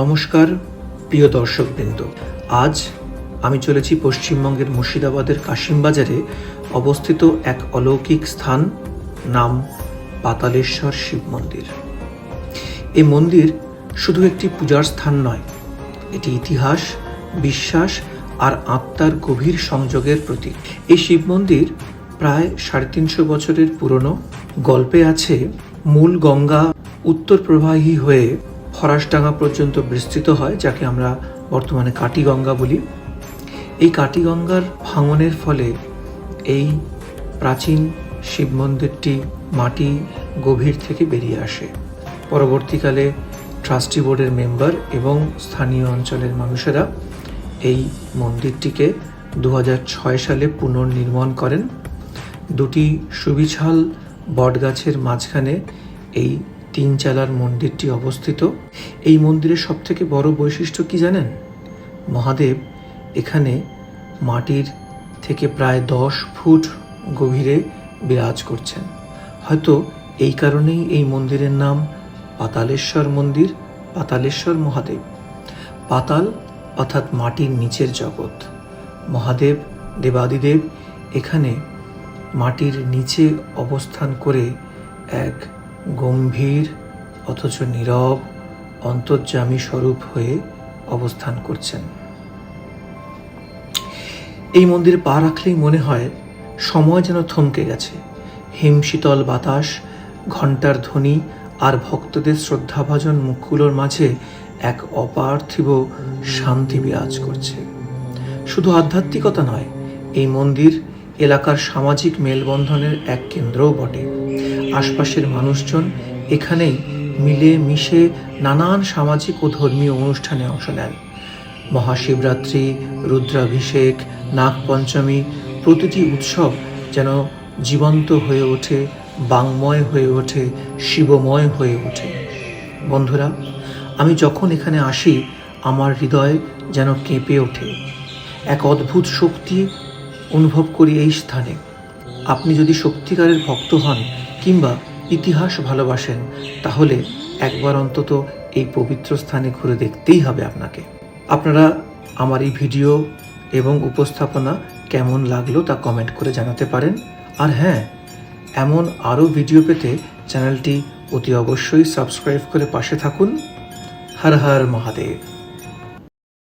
নমস্কার প্রিয় দর্শকবৃন্দ, আজ আমি চলেছি পশ্চিমবঙ্গের মুর্শিদাবাদের কাশিমবাজারে অবস্থিত এক অলৌকিক স্থান, নাম পাতালেশ্বর শিব মন্দির। এই মন্দির শুধু একটি পূজার স্থান নয়, এটি ইতিহাস, বিশ্বাস আর আত্মার গভীর সংযোগের প্রতীক। এই শিব মন্দির প্রায় 350 বছরের পুরনো। গল্পে আছে মূল গঙ্গা উত্তর প্রবাহী হয়ে ফরাসডাঙ্গা পর্যন্ত বিস্তৃত হয়, যাকে আমরা বর্তমানে কাটিগঙ্গা বলি। এই কাটিগঙ্গার ভাঙনের ফলে এই প্রাচীন শিব মন্দিরটি মাটি গভীর থেকে বেরিয়ে আসে। পরবর্তীকালে ট্রাস্টি বোর্ডের মেম্বার এবং স্থানীয় অঞ্চলের মানুষেরা এই মন্দিরটিকে 2006 সালে পুনর্নির্মাণ করেন। দুটি সুবিশাল বটগাছের মাঝখানে এই 3 চালার মন্দিরটি অবস্থিত। এই মন্দিরের সবথেকে বড় বৈশিষ্ট্য কি জানেন? মহাদেব এখানে মাটির থেকে প্রায় 10 ফুট গভীরে বিরাজ করছেন। হয়তো এই কারণেই এই মন্দিরের নাম পাতালেশ্বর মন্দির, পাতালেশ্বর মহাদেব। পাতাল অর্থাৎ মাটির নিচের জগৎ। মহাদেব দেবাদিদেব এখানে মাটির নিচে অবস্থান করে এক গম্ভীর অথচ নীরব অন্তর্যামী স্বরূপ হয়ে অবস্থান করছেন। এই মন্দিরে পা রাখলেই মনে হয় সময় যেন থমকে গেছে। হিমশীতল বাতাস, ঘণ্টার ধ্বনি আর ভক্তদের শ্রদ্ধাভাজন মুখগুলোর মাঝে এক অপার্থিব শান্তি বিরাজ করছে। শুধু আধ্যাত্মিকতা নয়, এই মন্দির এলাকার সামাজিক মেলবন্ধনের এক কেন্দ্রও বটে। আশপাশের মানুষজন এখানেই মিলে মিশে নানান সামাজিক ও ধর্মীয় অনুষ্ঠানে অংশ নেন। মহাশিবরাত্রি, রুদ্রাভিষেক, নাগপঞ্চমী, প্রতিটি উৎসব যেন জীবন্ত হয়ে ওঠে, বাংময় হয়ে ওঠে, শিবময় হয়ে ওঠে। বন্ধুরা, আমি যখন এখানে আসি আমার হৃদয় যেন কেঁপে ওঠে। এক অদ্ভুত শক্তি অনুভব করি এই স্থানে। আপনি যদি সত্যিকারের ভক্ত হন কিংবা ইতিহাস ভালোবাসেন, তাহলে একবার অন্তত এই পবিত্র স্থানে ঘুরে দেখতেই হবে আপনাকে। আপনারা আমার এই ভিডিও এবং উপস্থাপনা কেমন লাগলো তা কমেন্ট করে জানাতে পারেন। আর হ্যাঁ, এমন আরও ভিডিও পেতে চ্যানেলটি অতি অবশ্যই সাবস্ক্রাইব করে পাশে থাকুন। হর হর মহাদেব।